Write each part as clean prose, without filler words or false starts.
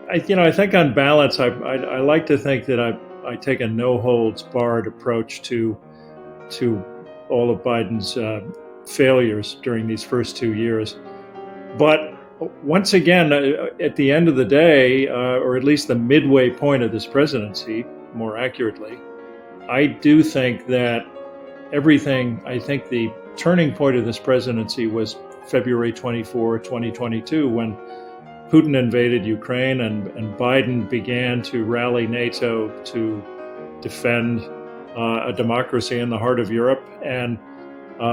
I think on balance, I like to think that I take a no holds barred approach to all of Biden's failures during these first 2 years. But once again, at the end of the day, or at least the midway point of this presidency, more accurately, I do think that I think the turning point of this presidency was February 24, 2022, when Putin invaded Ukraine and Biden began to rally NATO to defend a democracy in the heart of Europe and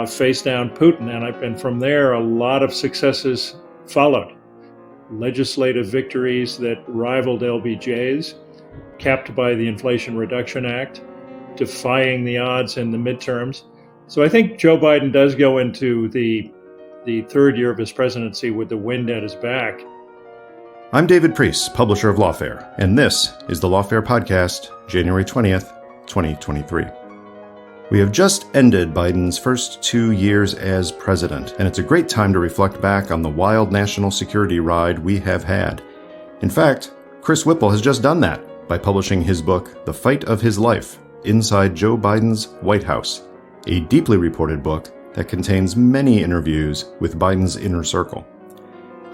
face down Putin. And from there, a lot of successes followed. Legislative victories that rivaled LBJ's, capped by the Inflation Reduction Act, defying the odds in the midterms. So I think Joe Biden does go into the third year of his presidency with the wind at his back. I'm David Priess, publisher of Lawfare, and this is the Lawfare Podcast, January 20th, 2023. We have just ended Biden's first 2 years as president, and it's a great time to reflect back on the wild national security ride we have had. In fact, Chris Whipple has just done that by publishing his book, The Fight of His Life, Inside Joe Biden's White House, a deeply reported book that contains many interviews with Biden's inner circle.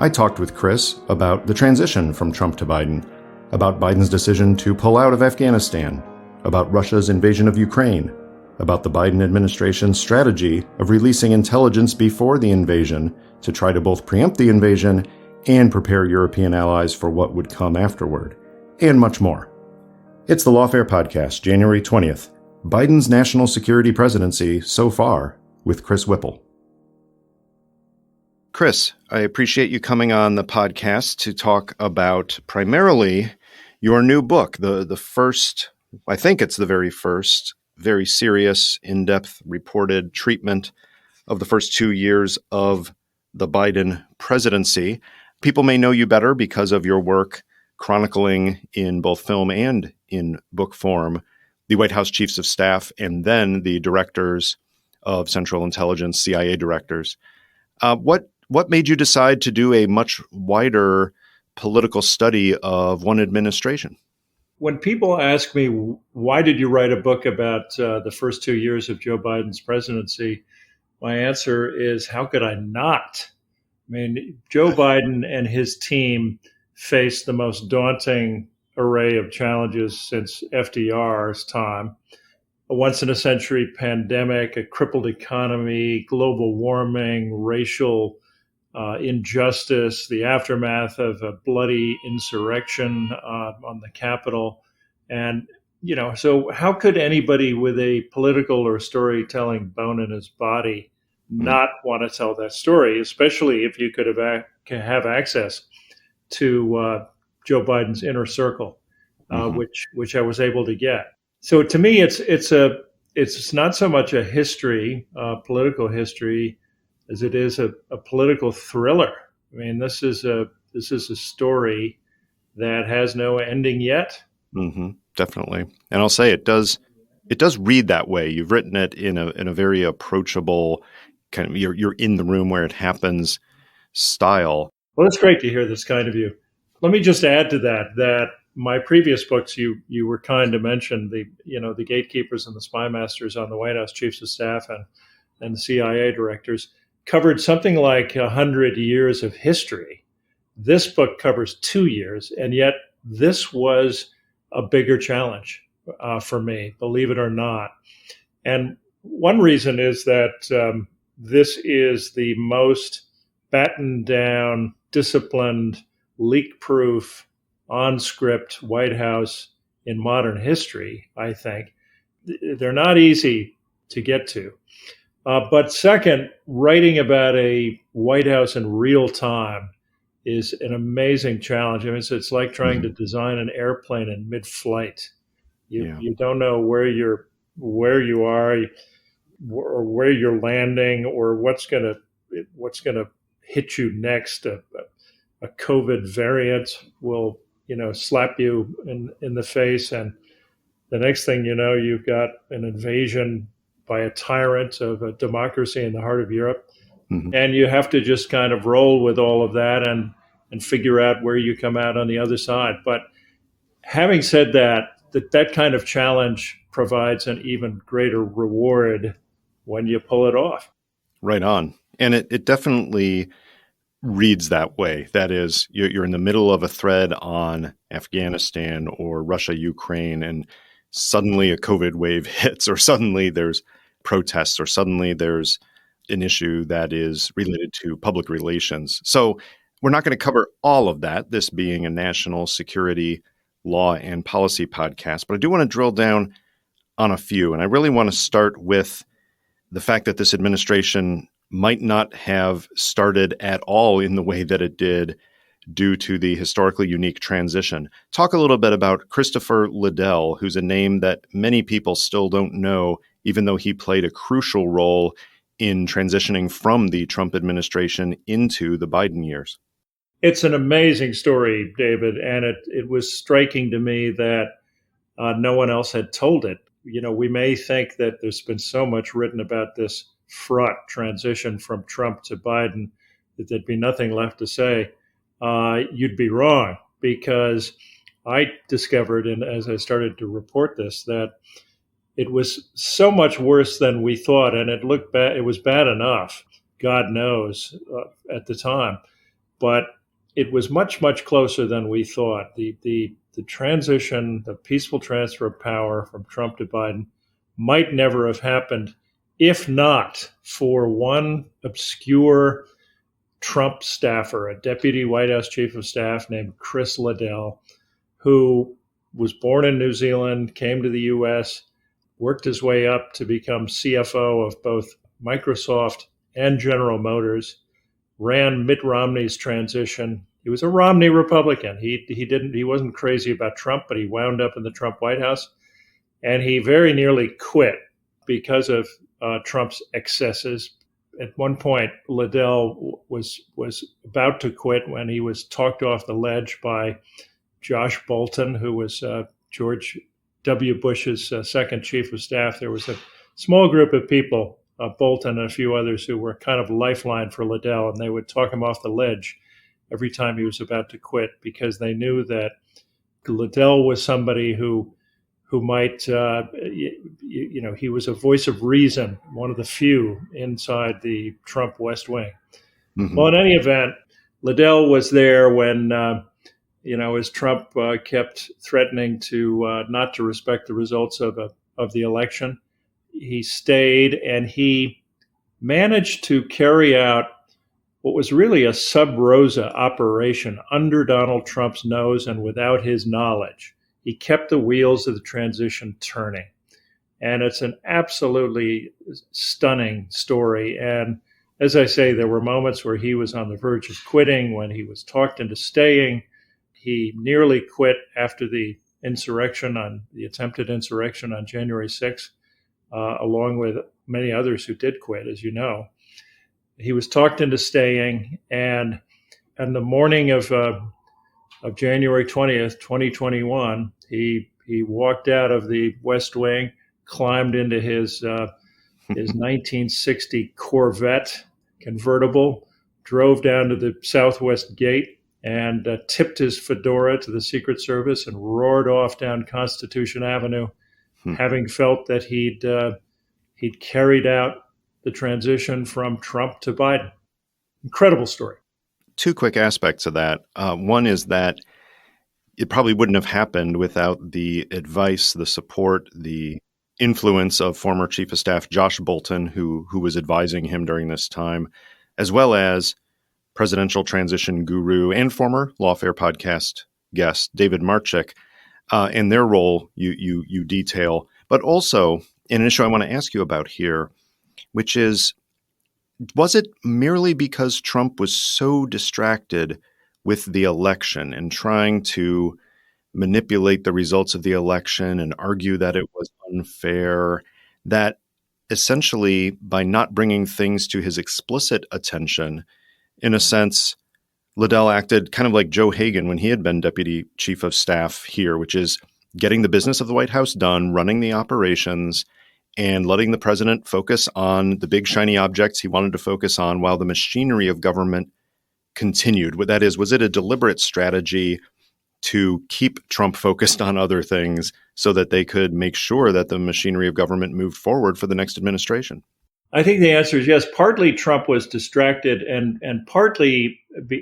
I talked with Chris about the transition from Trump to Biden, about Biden's decision to pull out of Afghanistan, about Russia's invasion of Ukraine, about the Biden administration's strategy of releasing intelligence before the invasion to try to both preempt the invasion and prepare European allies for what would come afterward, and much more. It's the Lawfare Podcast, January 20th, Biden's national security presidency so far, with Chris Whipple. Chris, I appreciate you coming on the podcast to talk about primarily your new book, the first, I think it's the very first, very serious, in-depth reported treatment of the first 2 years of the Biden presidency. People may know you better because of your work chronicling in both film and in book form the White House chiefs of staff and then the directors of Central Intelligence, CIA directors. What made you decide to do a much wider political study of one administration? When people ask me, why did you write a book about the first 2 years of Joe Biden's presidency? My answer is, how could I not? I mean, Joe Biden and his team faced the most daunting array of challenges since FDR's time. A once-in-a-century pandemic, a crippled economy, global warming, racial injustice, the aftermath of a bloody insurrection on the Capitol. And, so how could anybody with a political or storytelling bone in his body not want to tell that story, especially if you could have access to Joe Biden's inner circle, which I was able to get. So to me, it's not so much a history, political history, as it is a political thriller. I mean, this is a story that has no ending yet. Mm-hmm, definitely, and I'll say it does read that way. You've written it in a very approachable kind of you're in the room where it happens style. Well, it's great to hear this kind of you. Let me just add to that my previous books, you were kind to mention the gatekeepers and the spy masters on the White House chiefs of staff and the CIA directors, covered something like 100 years of history. This book covers 2 years, and yet this was a bigger challenge for me, believe it or not. And one reason is that this is the most battened down, disciplined, leak-proof, on-script White House in modern history, I think. They're not easy to get to. But second, writing about a White House in real time is an amazing challenge. I mean, it's like trying to design an airplane in mid-flight. You don't know where you are, or where you're landing, or what's gonna hit you next. A COVID variant will slap you in the face, and the next thing you know, you've got an invasion by a tyrant of a democracy in the heart of Europe. Mm-hmm. And you have to just kind of roll with all of that. And and figure out where you come out on the other side. But having said that, that kind of challenge provides an even greater reward when you pull it off. Right on. And it definitely reads that way. That is, you're in the middle of a thread on Afghanistan or Russia, Ukraine, and suddenly a COVID wave hits, or suddenly there's protests, or suddenly there's an issue that is related to public relations. So we're not going to cover all of that, this being a national security law and policy podcast, but I do want to drill down on a few. And I really want to start with the fact that this administration might not have started at all in the way that it did due to the historically unique transition. Talk a little bit about Christopher Liddell, who's a name that many people still don't know, even though he played a crucial role in transitioning from the Trump administration into the Biden years. It's an amazing story, David, and it was striking to me that no one else had told it. You know, we may think that there's been so much written about this fraught transition from Trump to Biden that there'd be nothing left to say. You'd be wrong, because I discovered, and as I started to report this, that it was so much worse than we thought, and it looked bad. It was bad enough, God knows, at the time, but it was much, much closer than we thought. The transition, the peaceful transfer of power from Trump to Biden might never have happened if not for one obscure Trump staffer, a deputy White House chief of staff named Chris Liddell, who was born in New Zealand, came to the U.S., worked his way up to become CFO of both Microsoft and General Motors, ran Mitt Romney's transition. He was a Romney Republican. He wasn't crazy about Trump, but he wound up in the Trump White House, and he very nearly quit because of Trump's excesses. At one point, Liddell was about to quit when he was talked off the ledge by Josh Bolton, who was George W. Bush's second chief of staff. There was a small group of people, Bolton and a few others, who were kind of a lifeline for Liddell, and they would talk him off the ledge every time he was about to quit, because they knew that Liddell was somebody who might, he was a voice of reason, one of the few inside the Trump West Wing. Mm-hmm. Well, in any event, Liddell was there when, as Trump kept threatening to not to respect the results of the election. He stayed, and he managed to carry out what was really a sub rosa operation under Donald Trump's nose and without his knowledge. He kept the wheels of the transition turning. And it's an absolutely stunning story. And as I say, there were moments where he was on the verge of quitting, when he was talked into staying. He nearly quit after the attempted insurrection on January 6th, along with many others who did quit, as you know. He was talked into staying, and on the morning of January 20th, 2021, he walked out of the West Wing, climbed into his 1960 Corvette convertible, drove down to the Southwest Gate, and tipped his fedora to the Secret Service and roared off down Constitution Avenue, having felt that he'd carried out the transition from Trump to Biden. Incredible story. Two quick aspects of that. One is that it probably wouldn't have happened without the advice, the support, the influence of former Chief of Staff Josh Bolton, who was advising him during this time, as well as presidential transition guru and former Lawfare podcast guest David Marchik, and their role you detail, but also an issue I want to ask you about here, which is, was it merely because Trump was so distracted with the election and trying to manipulate the results of the election and argue that it was unfair, that essentially by not bringing things to his explicit attention, in a sense, Liddell acted kind of like Joe Hagan when he had been deputy chief of staff here, which is getting the business of the White House done, running the operations, and letting the president focus on the big shiny objects he wanted to focus on while the machinery of government continued? That is, was it a deliberate strategy to keep Trump focused on other things so that they could make sure that the machinery of government moved forward for the next administration? I think the answer is yes. Partly Trump was distracted, and partly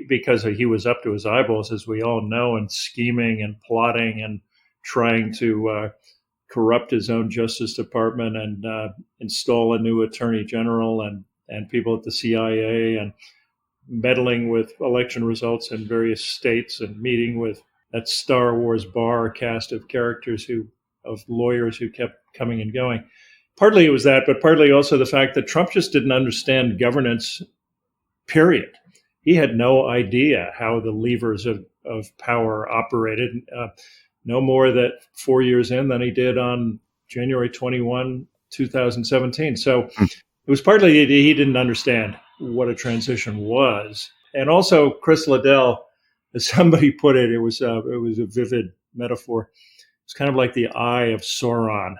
because he was up to his eyeballs, as we all know, and scheming and plotting and trying to corrupt his own Justice Department and install a new attorney general and people at the CIA, and meddling with election results in various states, and meeting with that Star Wars bar cast of characters of lawyers who kept coming and going. Partly it was that, but partly also the fact that Trump just didn't understand governance, period. He had no idea how the levers of power operated, no more that 4 years in than he did on January 21, 2017. So it was partly he didn't understand what a transition was. And also Chris Liddell, as somebody put it, it was a vivid metaphor. It's kind of like the eye of Sauron.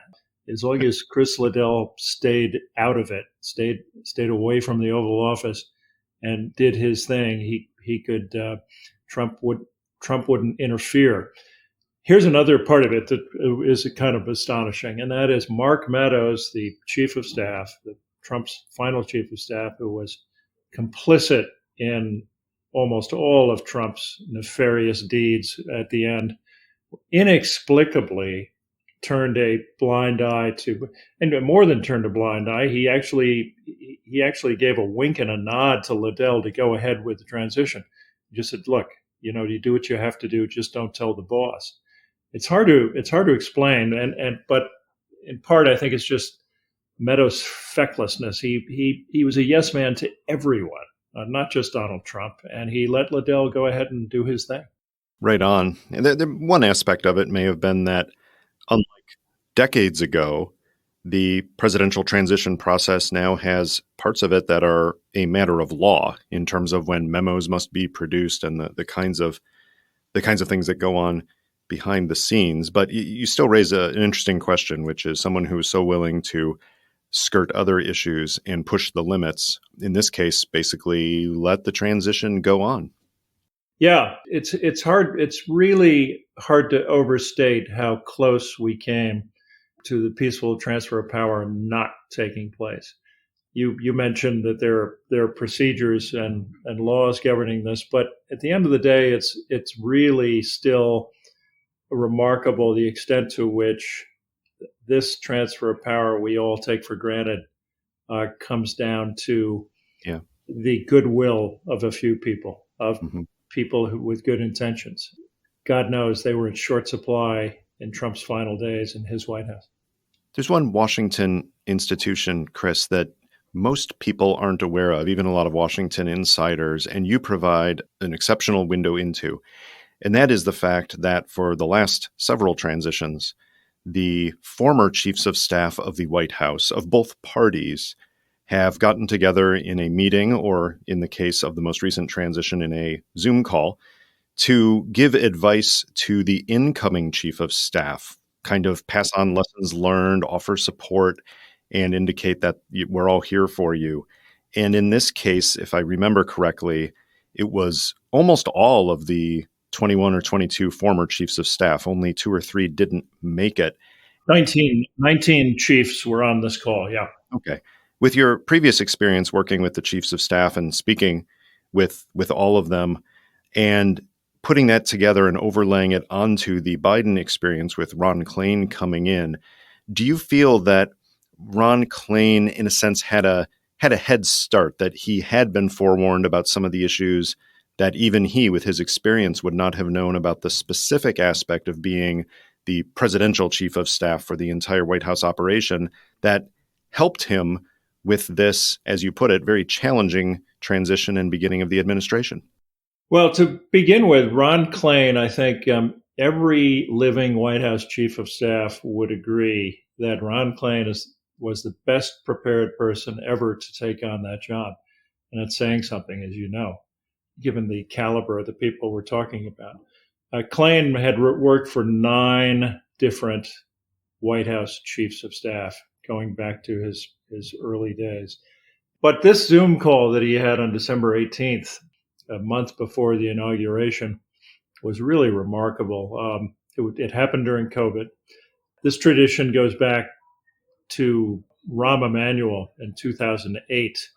As long as Chris Liddell stayed out of it, stayed away from the Oval Office, and did his thing, he could. Trump wouldn't interfere. Here's another part of it that is kind of astonishing, and that is Mark Meadows, the chief of staff, Trump's final chief of staff, who was complicit in almost all of Trump's nefarious deeds at the end, inexplicably turned a blind eye to, and more than turned a blind eye, he actually gave a wink and a nod to Liddell to go ahead with the transition. He just said, "Look, you do what you have to do. Just don't tell the boss." It's hard to explain, but in part, I think it's just Meadows' fecklessness. He was a yes man to everyone, not just Donald Trump, and he let Liddell go ahead and do his thing. Right on. And one aspect of it may have been that, unlike decades ago, the presidential transition process now has parts of it that are a matter of law in terms of when memos must be produced and the kinds of things that go on behind the scenes. But you still raise an interesting question, which is someone who is so willing to skirt other issues and push the limits, in this case, basically let the transition go on. Yeah, it's hard. It's really hard to overstate how close we came to the peaceful transfer of power not taking place. You mentioned that there are procedures and laws governing this, but at the end of the day, it's really still remarkable the extent to which this transfer of power we all take for granted comes down to the goodwill of a few people, of people with good intentions. God knows they were in short supply in Trump's final days in his White House. There's one Washington institution, Chris, that most people aren't aware of, even a lot of Washington insiders, and you provide an exceptional window into. And that is the fact that for the last several transitions, the former chiefs of staff of the White House of both parties have gotten together in a meeting, or in the case of the most recent transition, in a Zoom call, to give advice to the incoming chief of staff, kind of pass on lessons learned, offer support, and indicate that we're all here for you. And in this case, if I remember correctly, it was almost all of the 21 or 22 former chiefs of staff. Only 2 or 3 didn't make it. 19 chiefs were on this call, yeah. Okay. With your previous experience working with the chiefs of staff and speaking with all of them and putting that together and overlaying it onto the Biden experience with Ron Klain coming in, do you feel that Ron Klain, in a sense, had a head start, that he had been forewarned about some of the issues that even he, with his experience, would not have known about the specific aspect of being the presidential chief of staff for the entire White House operation, that helped him with this, as you put it, very challenging transition and beginning of the administration? Well, to begin with, Ron Klain, I think every living White House chief of staff would agree that Ron Klain was the best prepared person ever to take on that job. And it's saying something, as you know, given the caliber of the people we're talking about. Klain had worked for 9 different White House chiefs of staff going back to his early days. But this Zoom call that he had on December 18th a month before the inauguration was really remarkable. It happened during COVID. This tradition goes back to Rahm Emanuel in 2008.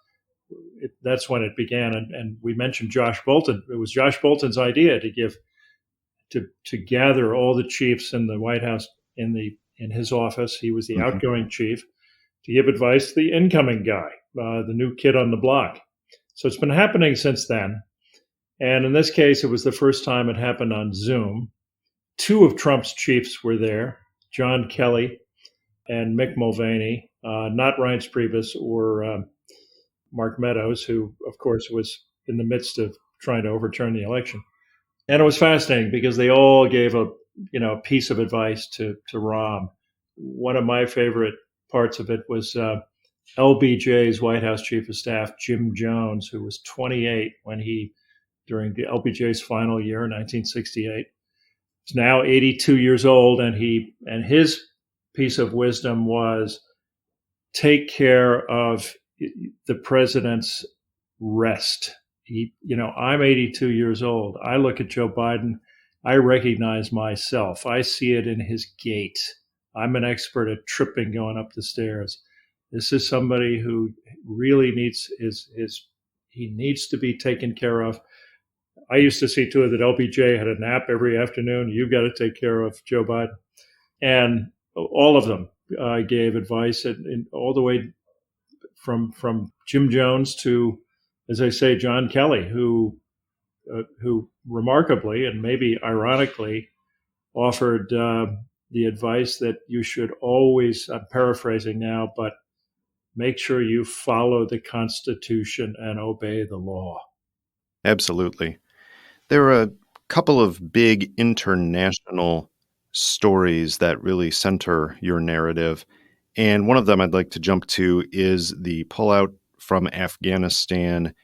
That's when it began. And we mentioned Josh Bolten. It was Josh Bolten's idea to gather all the chiefs in the White House in his office. He was the outgoing chief, to give advice to the incoming guy, the new kid on the block. So it's been happening since then. And in this case, it was the first time it happened on Zoom. Two of Trump's chiefs were there, John Kelly and Mick Mulvaney, not Reince Priebus or Mark Meadows, who, of course, was in the midst of trying to overturn the election. And it was fascinating because they all gave a piece of advice to Rahm. One of my favorite parts of it was LBJ's White House Chief of Staff, Jim Jones, who was 28 during the LBJ's final year in 1968. He's now 82 years old, and his piece of wisdom was take care of the president's rest. I'm 82 years old. I look at Joe Biden. I recognize myself. I see it in his gait. I'm an expert at tripping going up the stairs. This is somebody who really needs he needs to be taken care of. I used to see to it that LBJ had a nap every afternoon. You've got to take care of Joe Biden. And all of them gave advice, and all the way from Jim Jones to, as I say, John Kelly, who remarkably and maybe ironically offered the advice that you should always, I'm paraphrasing now, but make sure you follow the Constitution and obey the law. Absolutely. There are a couple of big international stories that really center your narrative. And one of them I'd like to jump to is the pullout from Afghanistan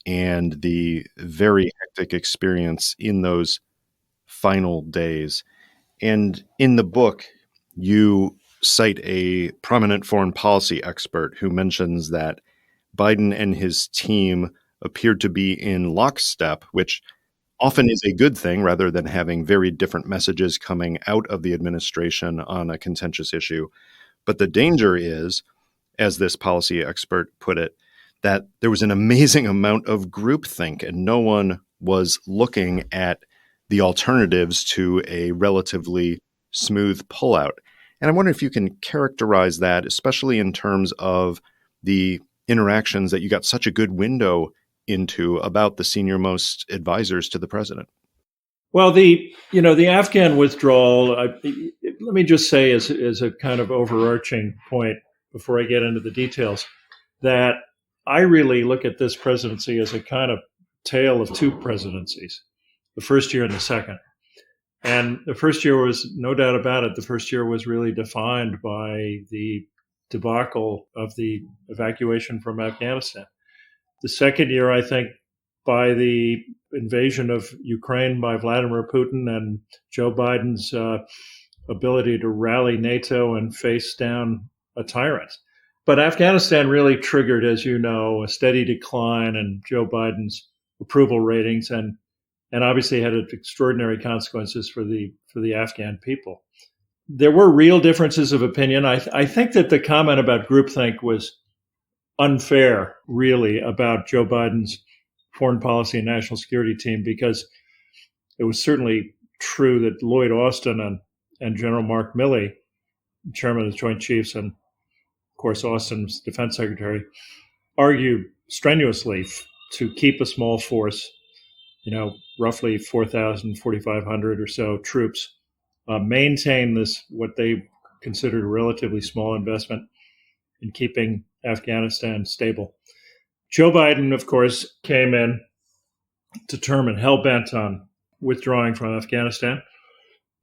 and the very hectic experience in those final days. And in the book, you cite a prominent foreign policy expert who mentions that Biden and his team appeared to be in lockstep, which often is a good thing rather than having very different messages coming out of the administration on a contentious issue. But the danger is, as this policy expert put it, that there was an amazing amount of groupthink and no one was looking at the alternatives to a relatively smooth pullout. And I wonder if you can characterize that, especially in terms of the interactions that you got such a good window into about the senior-most advisors to the president. Well, the Afghan withdrawal, let me just say as a kind of overarching point before I get into the details, that I really look at this presidency as a kind of tale of two presidencies, the first year and the second. And the first year was, no doubt about it, the first year was really defined by the debacle of the evacuation from Afghanistan. The second year, I think, by the invasion of Ukraine by Vladimir Putin and Joe Biden's ability to rally NATO and face down a tyrant. But Afghanistan really triggered, as you know, a steady decline in Joe Biden's approval ratings and obviously had extraordinary consequences for the Afghan people. There were real differences of opinion. I think that the comment about groupthink was unfair, really, about Joe Biden's foreign policy and national security team, because it was certainly true that Lloyd Austin and General Mark Milley, chairman of the Joint Chiefs, and of course Austin's defense secretary, argued strenuously to keep a small force, roughly 4,000, 4,500 or so troops, maintain this, what they considered a relatively small investment in keeping Afghanistan stable. Joe Biden, of course, came in determined, hell-bent on withdrawing from Afghanistan,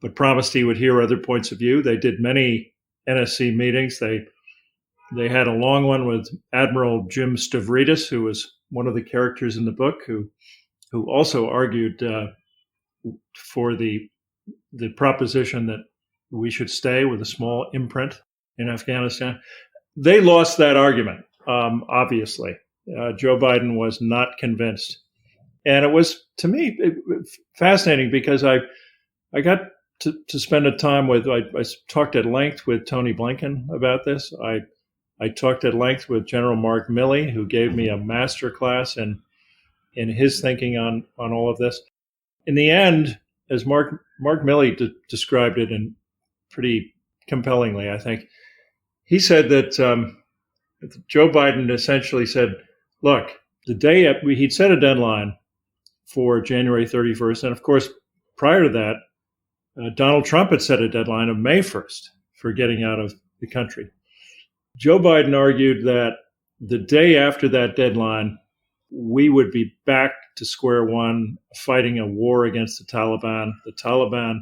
but promised he would hear other points of view. They did many NSC meetings. They had a long one with Admiral Jim Stavridis, who was one of the characters in the book, who also argued for the proposition that we should stay with a small imprint in Afghanistan. They lost that argument, obviously. Joe Biden was not convinced. And it was, to me, fascinating because I got to spend a time with, I talked at length with Tony Blinken about this. I talked at length with General Mark Milley, who gave me a master class in his thinking on all of this. In the end, as Mark Milley described it, and pretty compellingly, I think, he said that Joe Biden essentially said, look, the day he'd set a deadline for January 31st. And of course, prior to that, Donald Trump had set a deadline of May 1st for getting out of the country. Joe Biden argued that the day after that deadline, we would be back to square one, fighting a war against the Taliban. The Taliban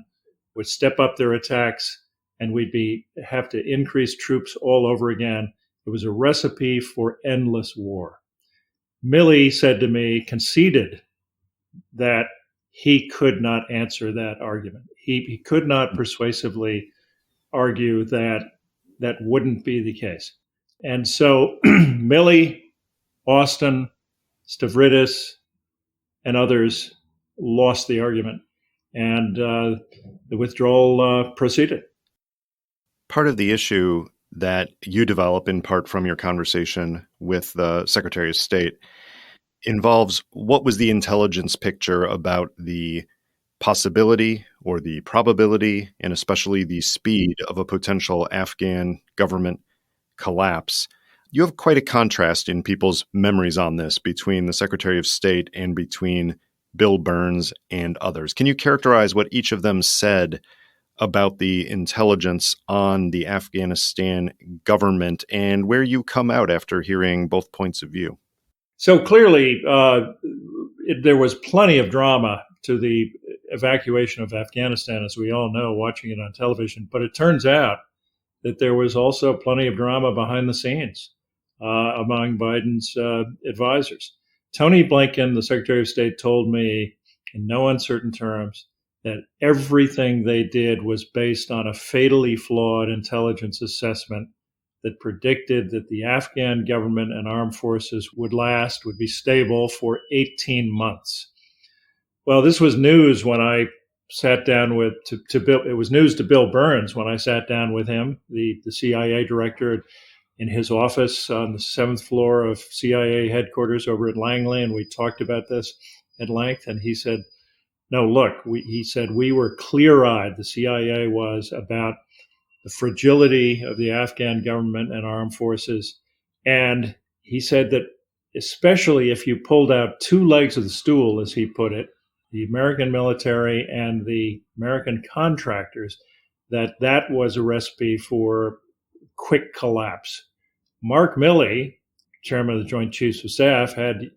would step up their attacks, and we'd have to increase troops all over again. It was a recipe for endless war. Milley said to me, conceded that he could not answer that argument. He could not persuasively argue that that wouldn't be the case. And so Milley, Austin, Stavridis, and others lost the argument, and the withdrawal proceeded. Part of the issue that you develop, in part from your conversation with the Secretary of State, involves what was the intelligence picture about the possibility or the probability, and especially the speed of a potential Afghan government collapse. You have quite a contrast in people's memories on this between the Secretary of State and between Bill Burns and others. Can you characterize what each of them said about the intelligence on the Afghanistan government and where you come out after hearing both points of view? So clearly, there was plenty of drama to the evacuation of Afghanistan, as we all know, watching it on television. But it turns out that there was also plenty of drama behind the scenes among Biden's advisors. Tony Blinken, the Secretary of State, told me in no uncertain terms that everything they did was based on a fatally flawed intelligence assessment that predicted that the Afghan government and armed forces would be stable for 18 months. Well, this was news when I sat down to Bill. It was news to Bill Burns when I sat down with him, the CIA director, in his office on the 7th floor of CIA headquarters over at Langley, and we talked about this at length. And he said, no, look, he said, we were clear-eyed, the CIA was, about the fragility of the Afghan government and armed forces. And he said that especially if you pulled out two legs of the stool, as he put it, the American military and the American contractors, that was a recipe for quick collapse. Mark Milley, chairman of the Joint Chiefs of Staff, had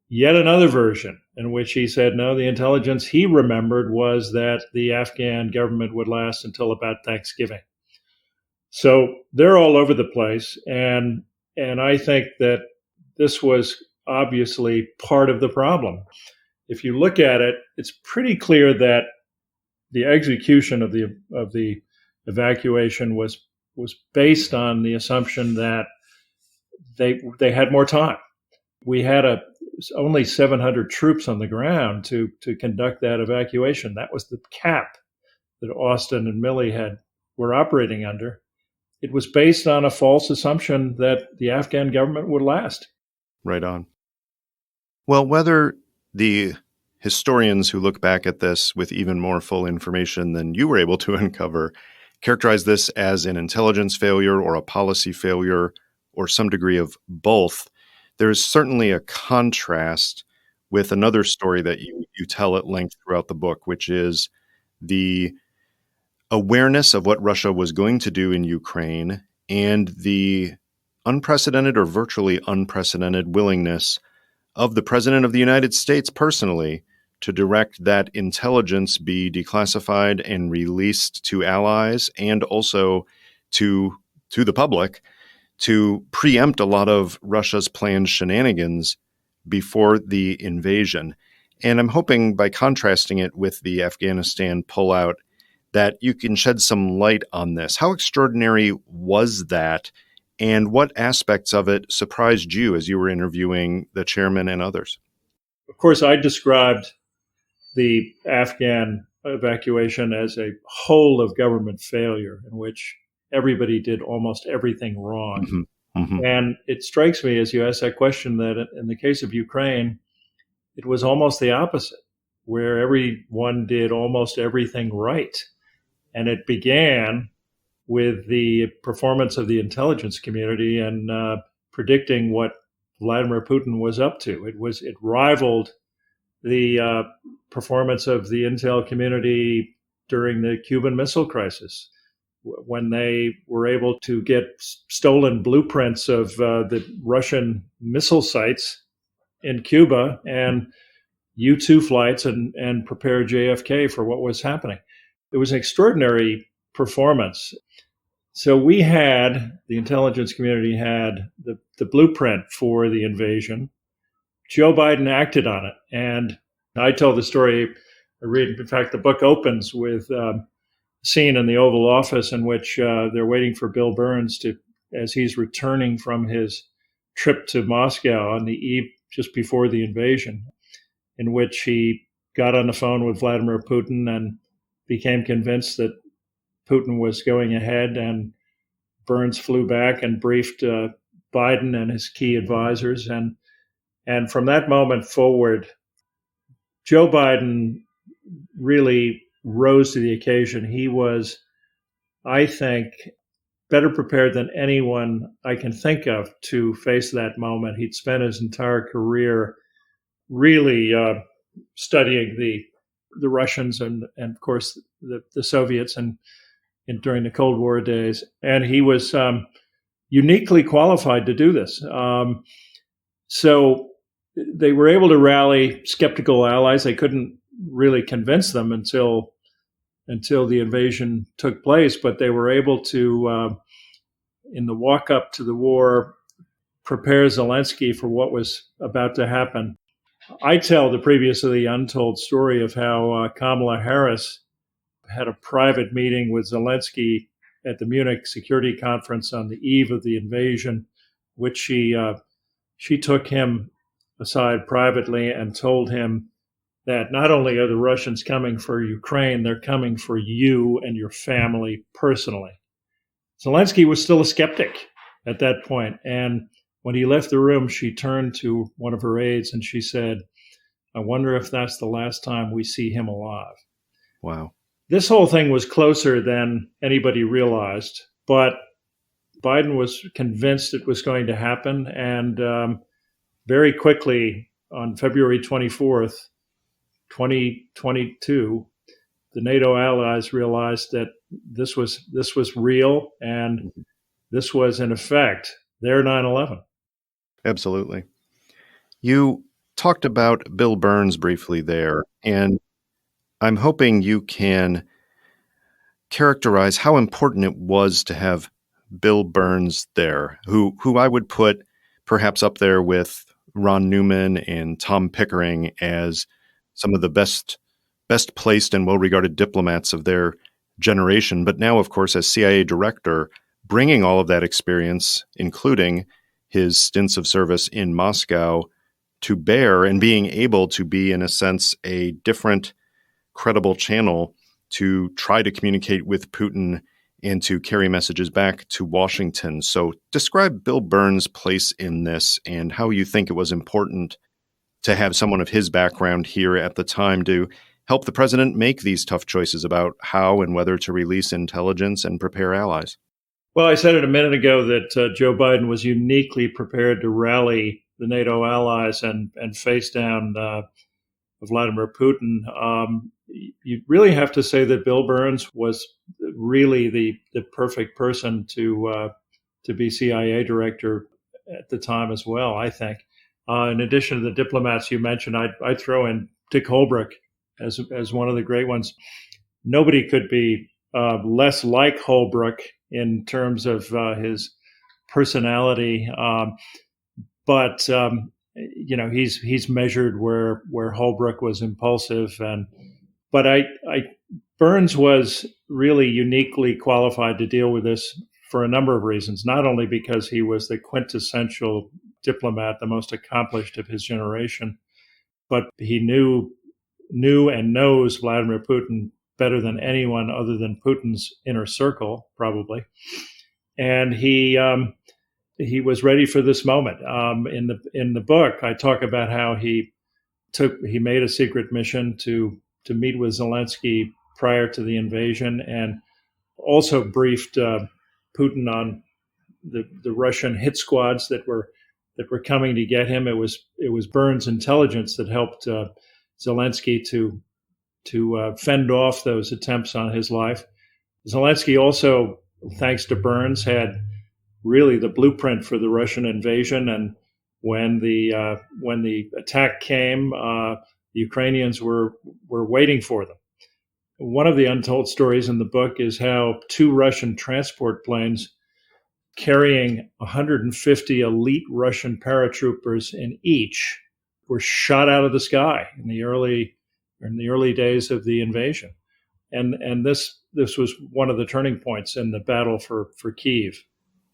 yet another version in which he said, no, the intelligence he remembered was that the Afghan government would last until about Thanksgiving. So they're all over the place. And I think that this was obviously part of the problem. If you look at it, it's pretty clear that the execution of the evacuation was based on the assumption that they had more time. We had only 700 troops on the ground to conduct that evacuation. That was the cap that Austin and Milley were operating under. It was based on a false assumption that the Afghan government would last. Right on. Well, whether the historians who look back at this with even more full information than you were able to uncover characterize this as an intelligence failure or a policy failure or some degree of both, there is certainly a contrast with another story that you tell at length throughout the book, which is the awareness of what Russia was going to do in Ukraine and the unprecedented or virtually unprecedented willingness of the President of the United States personally to direct that intelligence be declassified and released to allies and also to the public to preempt a lot of Russia's planned shenanigans before the invasion. And I'm hoping by contrasting it with the Afghanistan pullout that you can shed some light on this. How extraordinary was that? And what aspects of it surprised you as you were interviewing the chairman and others? of course, I described the Afghan evacuation as a whole of government failure in which everybody did almost everything wrong. Mm-hmm. Mm-hmm. And it strikes me as you ask that question that in the case of Ukraine, it was almost the opposite, where everyone did almost everything right. And it began with the performance of the intelligence community and predicting what Vladimir Putin was up to. It rivaled the performance of the intel community during the Cuban Missile Crisis, when they were able to get stolen blueprints of the Russian missile sites in Cuba and U-2 flights and prepare JFK for what was happening. It was an extraordinary performance. So the intelligence community had the blueprint for the invasion. Joe Biden acted on it. And I tell the story, in fact, the book opens with a scene in the Oval Office in which they're waiting for Bill Burns as he's returning from his trip to Moscow on the eve just before the invasion, in which he got on the phone with Vladimir Putin and became convinced that Putin was going ahead, and Burns flew back and briefed Biden and his key advisors. And from that moment forward, Joe Biden really rose to the occasion. He was, I think, better prepared than anyone I can think of to face that moment. He'd spent his entire career really studying the Russians and of course the Soviets and during the Cold War days, and he was uniquely qualified to do this. So they were able to rally skeptical allies. They couldn't really convince them until the invasion took place, but they were able to, in the walk up to the war, prepare Zelensky for what was about to happen. I tell the previously untold story of how Kamala Harris had a private meeting with Zelensky at the Munich Security Conference on the eve of the invasion, which she took him aside privately and told him that not only are the Russians coming for Ukraine, they're coming for you and your family personally. Zelensky was still a skeptic at that point, and when he left the room, she turned to one of her aides and she said, "I wonder if that's the last time we see him alive." Wow. This whole thing was closer than anybody realized, but Biden was convinced it was going to happen. And very quickly, on February 24th, 2022, the NATO allies realized that this was real, and this was, in effect, their 9/11. Absolutely. You talked about Bill Burns briefly there, and I'm hoping you can characterize how important it was to have Bill Burns there, who I would put perhaps up there with Ron Newman and Tom Pickering as some of the best placed and well-regarded diplomats of their generation. But now, of course, as CIA director, bringing all of that experience, including his stints of service in Moscow, to bear and being able to be, in a sense, a different, credible channel to try to communicate with Putin and to carry messages back to Washington. So describe Bill Burns' place in this and how you think it was important to have someone of his background here at the time to help the president make these tough choices about how and whether to release intelligence and prepare allies. Well, I said it a minute ago that Joe Biden was uniquely prepared to rally the NATO allies and face down Vladimir Putin. You really have to say that Bill Burns was really the perfect person to be CIA director at the time as well, I think. In addition to the diplomats you mentioned, I'd throw in Dick Holbrooke as one of the great ones. Nobody could be less like Holbrooke in terms of his personality, but he's measured where Holbrooke was impulsive, but Burns was really uniquely qualified to deal with this for a number of reasons. Not only because he was the quintessential diplomat, the most accomplished of his generation, but he knew and knows Vladimir Putin better than anyone other than Putin's inner circle, probably. And he was ready for this moment. In the book, I talk about how he made a secret mission to meet with Zelensky prior to the invasion, and also briefed Putin on the Russian hit squads that were coming to get him. It was Burns' intelligence that helped Zelensky to fend off those attempts on his life. Zelensky also, thanks to Burns, had really the blueprint for the Russian invasion. And when the attack came, the Ukrainians were waiting for them. One of the untold stories in the book is how 2 Russian transport planes carrying 150 elite Russian paratroopers in each were shot out of the sky in the early days of the invasion. And this was one of the turning points in the battle for Kyiv.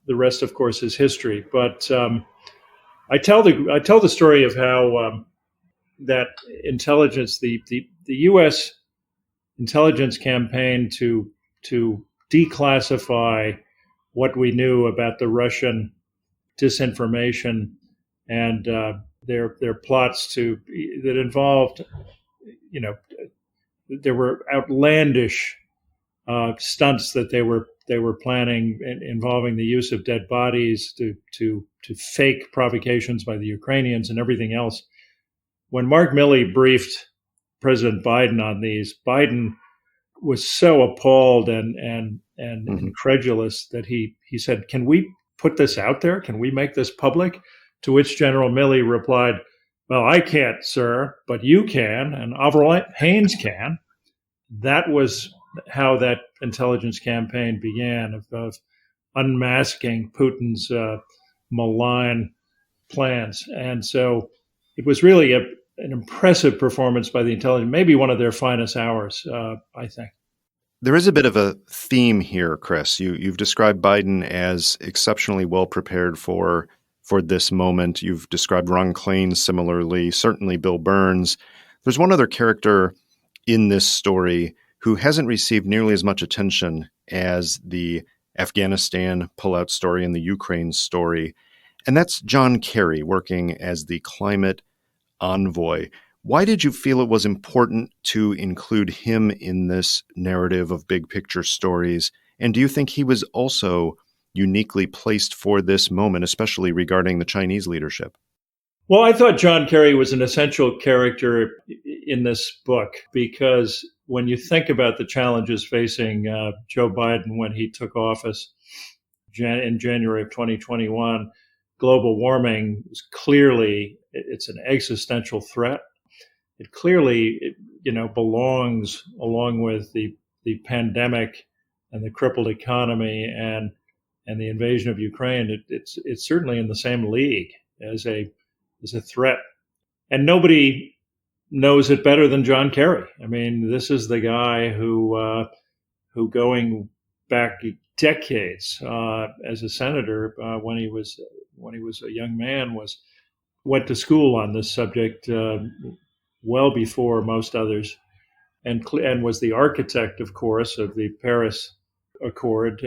The rest, of course, is history. But I tell the story of how that intelligence, the U.S. intelligence campaign to declassify what we knew about the Russian disinformation and their plots that involved, there were outlandish stunts that they were planning involving the use of dead bodies to fake provocations by the Ukrainians and everything else. When Mark Milley briefed President Biden on these, Biden was so appalled and incredulous that he said, "Can we put this out there? Can we make this public?" To which General Milley replied, "Well, I can't, sir, but you can, and Avril Haines can." That was how that intelligence campaign began, of unmasking Putin's malign plans. And so it was really an impressive performance by the intelligence, maybe one of their finest hours, I think. There is a bit of a theme here, Chris. You've described Biden as exceptionally well prepared for this moment. You've described Ron Klain similarly, certainly Bill Burns. There's one other character in this story who hasn't received nearly as much attention as the Afghanistan pullout story and the Ukraine story, and that's John Kerry working as the climate envoy. Why did you feel it was important to include him in this narrative of big picture stories? And do you think he was also uniquely placed for this moment, especially regarding the Chinese leadership? Well, I thought John Kerry was an essential character in this book because when you think about the challenges facing Joe Biden when he took office in January of 2021, global warming is clearly, it's an existential threat. It clearly, belongs along with the pandemic and the crippled economy and the invasion of Ukraine. It's certainly in the same league as a threat, and nobody knows it better than John Kerry. I mean, this is the guy who going back decades as a senator, when he was a young man, went to school on this subject well before most others, and was the architect, of course, of the Paris Accord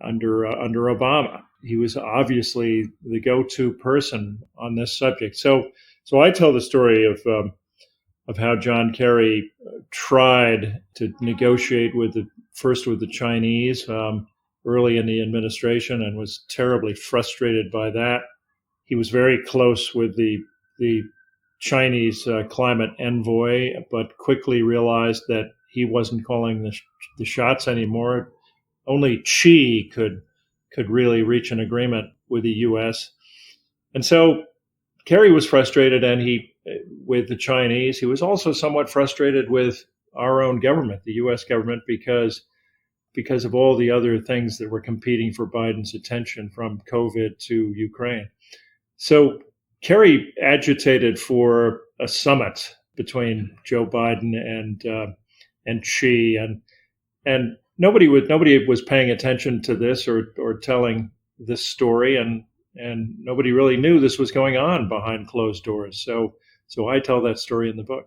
under Obama. He was obviously the go-to person on this subject. So I tell the story of how John Kerry tried to negotiate first with the Chinese early in the administration and was terribly frustrated by that. He was very close with the Chinese climate envoy, but quickly realized that he wasn't calling the shots anymore. Only Xi could really reach an agreement with the U.S. And so Kerry was frustrated, and with the Chinese. He was also somewhat frustrated with our own government, the U.S. government, because of all the other things that were competing for Biden's attention, from COVID to Ukraine. So Kerry agitated for a summit between Joe Biden and Xi, and nobody was paying attention to this or telling this story, and nobody really knew this was going on behind closed doors. So So I tell that story in the book.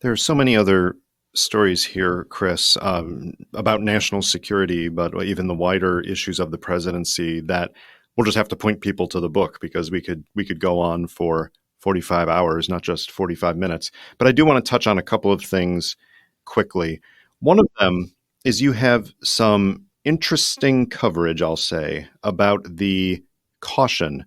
There are so many other stories here, Chris, about national security, but even the wider issues of the presidency that we'll just have to point people to the book, because we could go on for 45 hours, not just 45 minutes. But I do want to touch on a couple of things quickly. One of them is you have some interesting coverage, I'll say, about the caution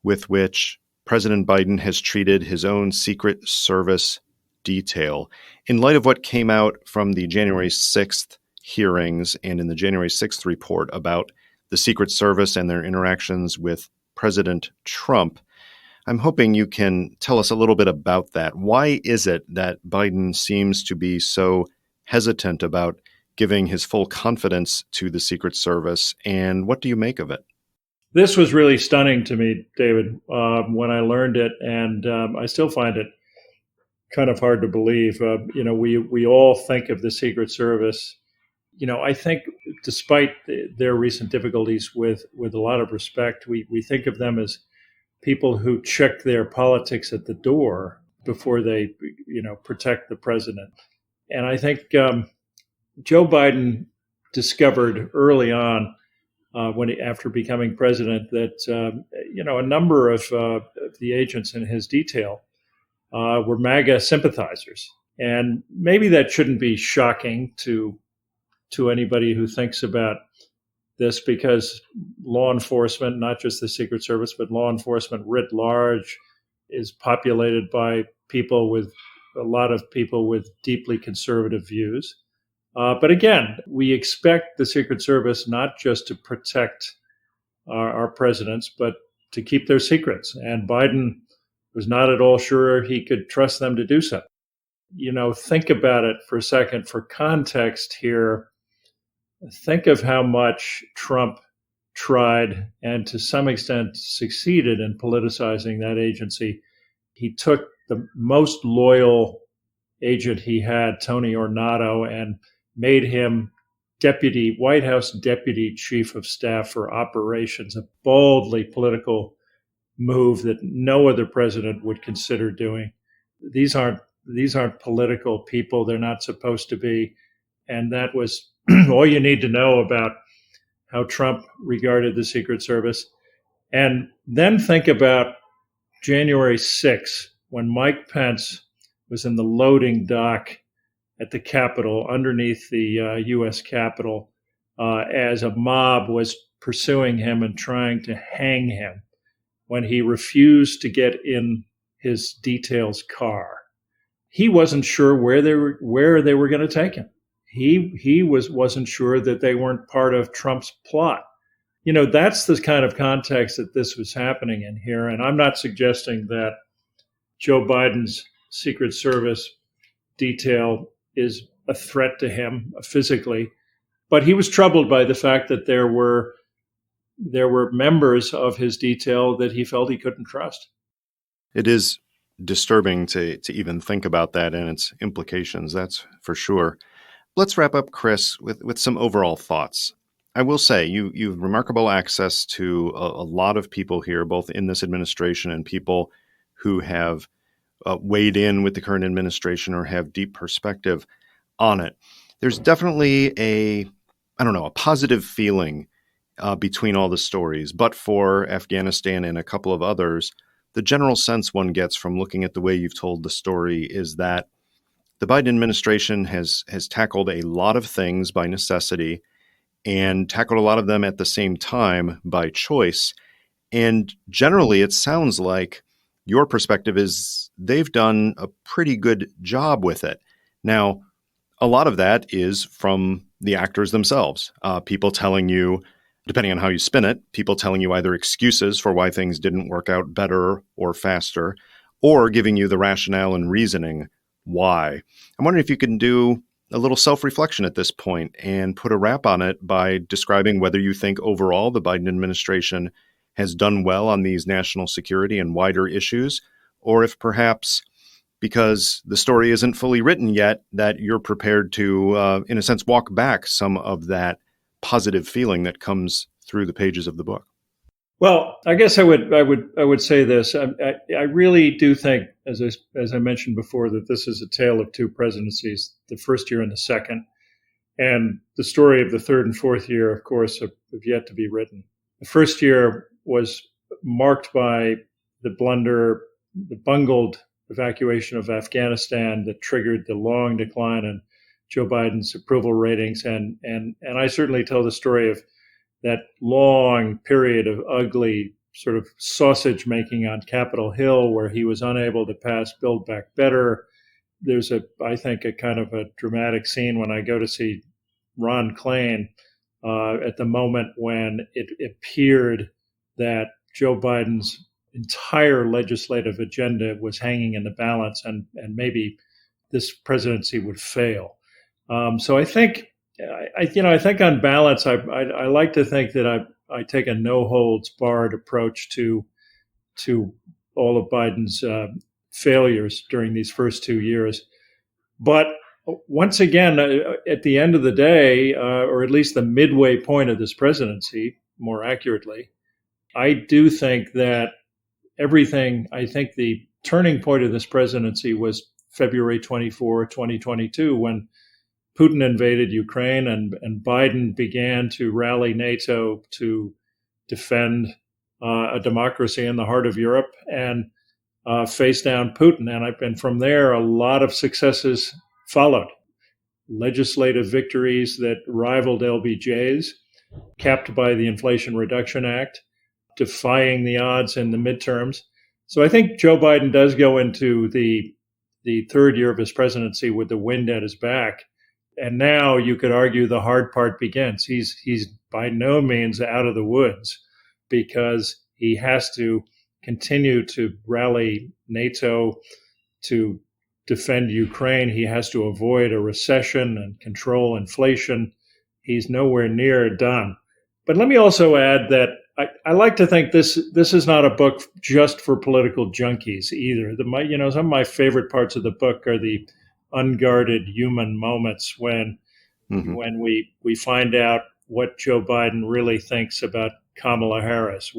with which President Biden has treated his own Secret Service detail in light of what came out from the January 6th hearings and in the January 6th report about the Secret Service and their interactions with President Trump. I'm hoping you can tell us a little bit about that. Why is it that Biden seems to be so hesitant about giving his full confidence to the Secret Service, and what do you make of it? This was really stunning to me, David, when I learned it, and I still find it kind of hard to believe. We all think of the Secret Service. I think despite their recent difficulties with a lot of respect, we think of them as people who check their politics at the door before they, protect the president. And I think Joe Biden discovered early on, after becoming president, that a number of the agents in his detail were MAGA sympathizers, and maybe that shouldn't be shocking to anybody who thinks about this, because law enforcement, not just the Secret Service, but law enforcement writ large, is populated by a lot of people with deeply conservative views. But again, we expect the Secret Service not just to protect our presidents, but to keep their secrets. And Biden was not at all sure he could trust them to do so. Think about it for a second. For context here, think of how much Trump tried and to some extent succeeded in politicizing that agency. He took the most loyal agent he had, Tony Ornato, and made him White House Deputy Chief of Staff for Operations, a boldly political move that no other president would consider doing. These aren't political people. They're not supposed to be. And that was all you need to know about how Trump regarded the Secret Service. And then think about January 6th, when Mike Pence was in the loading dock at the Capitol, underneath the U.S. Capitol, as a mob was pursuing him and trying to hang him, when he refused to get in his detail's car. He wasn't sure where they were going to take him. He wasn't sure that they weren't part of Trump's plot. That's the kind of context that this was happening in here. And I'm not suggesting that Joe Biden's Secret Service detail is a threat to him physically, but he was troubled by the fact that there were members of his detail that he felt he couldn't trust. It is disturbing to even think about that and its implications, that's for sure. Let's wrap up, Chris, with some overall thoughts. I will say you have remarkable access to a lot of people here, both in this administration and people who have weighed in with the current administration or have deep perspective on it. There's definitely a positive feeling between all the stories, but for Afghanistan and a couple of others, the general sense one gets from looking at the way you've told the story is that the Biden administration has tackled a lot of things by necessity and tackled a lot of them at the same time by choice. And generally, it sounds like your perspective is they've done a pretty good job with it. Now, a lot of that is from the actors themselves, people telling you, depending on how you spin it, people telling you either excuses for why things didn't work out better or faster, or giving you the rationale and reasoning why. I'm wondering if you can do a little self-reflection at this point and put a wrap on it by describing whether you think overall the Biden administration has done well on these national security and wider issues, or if perhaps because the story isn't fully written yet, that you're prepared to, in a sense, walk back some of that positive feeling that comes through the pages of the book. Well, I guess I would say this. I really do think, as I mentioned before, that this is a tale of two presidencies: the first year and the second. And the story of the third and fourth year, of course, have yet to be written. The first year was marked by the bungled evacuation of Afghanistan that triggered the long decline in Joe Biden's approval ratings. And I certainly tell the story of that long period of ugly sort of sausage making on Capitol Hill, where he was unable to pass Build Back Better. There's I think, a kind of a dramatic scene when I go to see Ron Klain at the moment when it appeared that Joe Biden's entire legislative agenda was hanging in the balance, and maybe this presidency would fail. So I think, I think on balance, I like to think that I take a no holds barred approach to all of Biden's failures during these first 2 years. But once again, at the end of the day, or at least the midway point of this presidency, more accurately, I do think that I think the turning point of this presidency was February 24, 2022, when Putin invaded Ukraine and Biden began to rally NATO to defend a democracy in the heart of Europe and face down Putin. And from there, a lot of successes followed. Legislative victories that rivaled LBJ's, capped by the Inflation Reduction Act, defying the odds in the midterms. So I think Joe Biden does go into the third year of his presidency with the wind at his back. And now you could argue the hard part begins. He's by no means out of the woods, because he has to continue to rally NATO to defend Ukraine. He has to avoid a recession and control inflation. He's nowhere near done. But let me also add that I like to think this is not a book just for political junkies either. Some of my favorite parts of the book are the unguarded human moments when we find out what Joe Biden really thinks about Kamala Harris,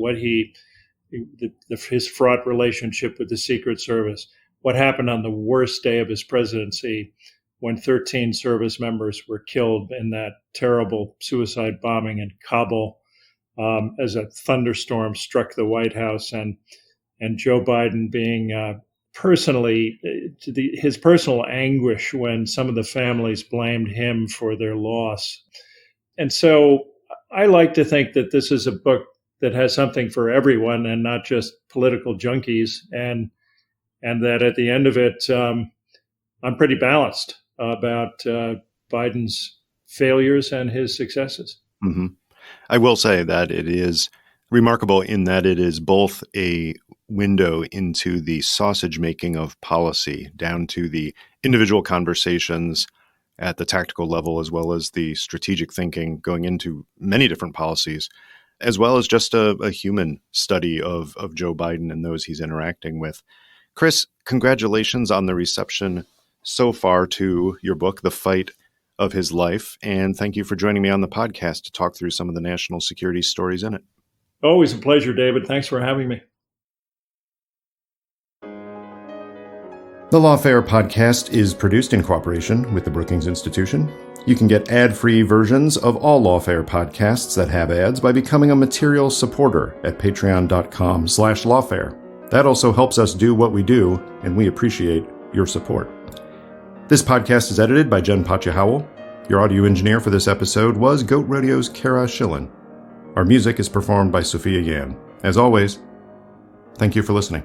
his fraught relationship with the Secret Service, what happened on the worst day of his presidency when 13 service members were killed in that terrible suicide bombing in Kabul, as a thunderstorm struck the White House, and Joe Biden being his personal anguish when some of the families blamed him for their loss. And so I like to think that this is a book that has something for everyone and not just political junkies, and that at the end of it, I'm pretty balanced about Biden's failures and his successes. Mm-hmm. I will say that it is remarkable in that it is both a window into the sausage making of policy, down to the individual conversations at the tactical level, as well as the strategic thinking going into many different policies, as well as just a human study of Joe Biden and those he's interacting with. Chris, congratulations on the reception so far to your book, The Fight of His Life, and thank you for joining me on the podcast to talk through some of the national security stories in it. Always a pleasure, David. Thanks for having me. The Lawfare podcast is produced in cooperation with the Brookings Institution. You can get ad-free versions of all Lawfare podcasts that have ads by becoming a material supporter at patreon.com/lawfare. That also helps us do what we do, and we appreciate your support. This podcast is edited by Jen Patja-Howell. Your audio engineer for this episode was Goat Rodeo's Kara Schillen. Our music is performed by Sophia Yan. As always, thank you for listening.